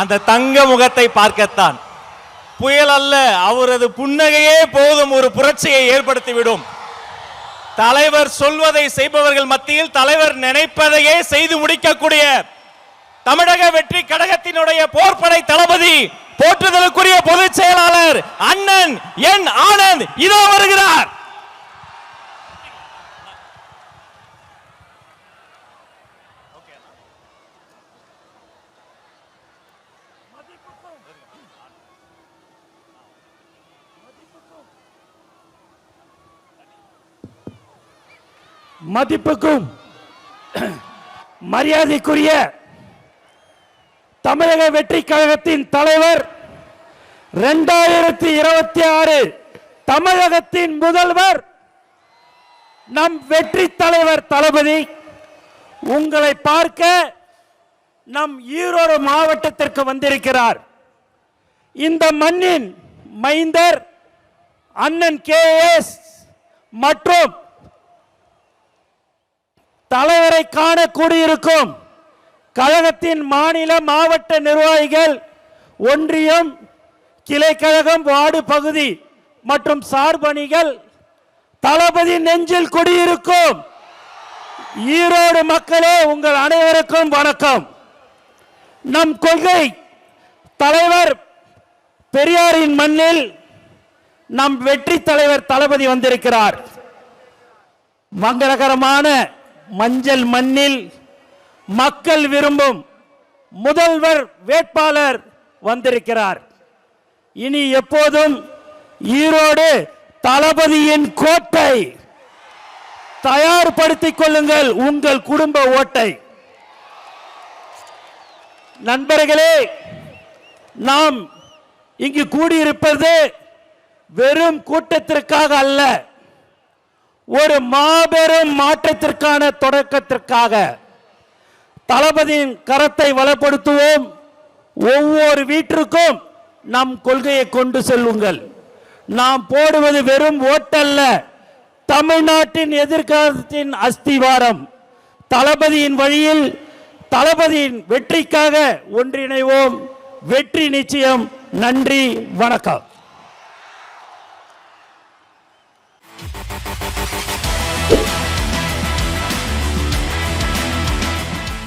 அந்த தங்க முகத்தை பார்க்கத்தான். புயல் அல்ல, அவரது புன்னகையே போதும் ஒரு புரட்சியை ஏற்படுத்திவிடும். தலைவர் சொல்வதை செய்பவர்கள் மத்தியில் தலைவர் நினைப்பதையே செய்து முடிக்கக்கூடிய தமிழக வெற்றி கழகத்தினுடைய போர்ப்படை தளபதி, போற்றுதலுக்குரிய பொதுச் செயலாளர் அண்ணன் என் ஆனந்த் இதோ வருகிறார். மதிப்புக்கும் மரியாதைக்குரிய தமிழக வெற்றி கழகத்தின் தலைவர், 2026 தமிழகத்தின் முதல்வர், நம் வெற்றி தலைவர் தளபதி உங்களை பார்க்க நம் ஈரோடு மாவட்டத்திற்கு வந்திருக்கிறார். இந்த மண்ணின் மைந்தர் அண்ணன் KS மற்றும் தலைவரை காண கூடியிருக்கும் கழகத்தின் மாநில மாவட்ட நிர்வாகிகள், ஒன்றியம், கிளைக்கழகம், வார்டு பகுதி மற்றும் சார்பணிகள், தளபதி நெஞ்சில் குடியிருக்கும் ஈரோடு மக்களே, உங்கள் அனைவருக்கும் வணக்கம். நம் கொள்கை தலைவர் பெரியாரின் மண்ணில் நம் வெற்றி தலைவர் தளபதி வந்திருக்கிறார். மங்களகரமான மஞ்சள் மண்ணில் மக்கள் விரும்பும் முதல்வர் வேட்பாளர் வந்திருக்கிறார். இனி எப்போதும் ஈரோடு தளபதியின் கோட்டை. தயார்படுத்திக் கொள்ளுங்கள் உங்கள் குடும்ப ஓட்டை. நண்பர்களே, நாம் இங்கு கூடியிருப்பது வெறும் கூட்டத்திற்காக அல்ல, ஒரு மாபெரும் மாற்றத்திற்கான தொடக்கத்திற்காக. தளபதியின் கரத்தை வளப்படுத்துவோம். ஒவ்வொரு வீட்டிற்கும் நம் கொள்கையை கொண்டு செல்லுங்கள். நாம் போடுவது வெறும் ஓட்டல்ல, தமிழ்நாட்டின் எதிர்காலத்தின் அஸ்திவாரம். தளபதியின் வழியில் தளபதியின் வெற்றிக்காக ஒன்றிணைவோம். வெற்றி நிச்சயம். நன்றி, வணக்கம்.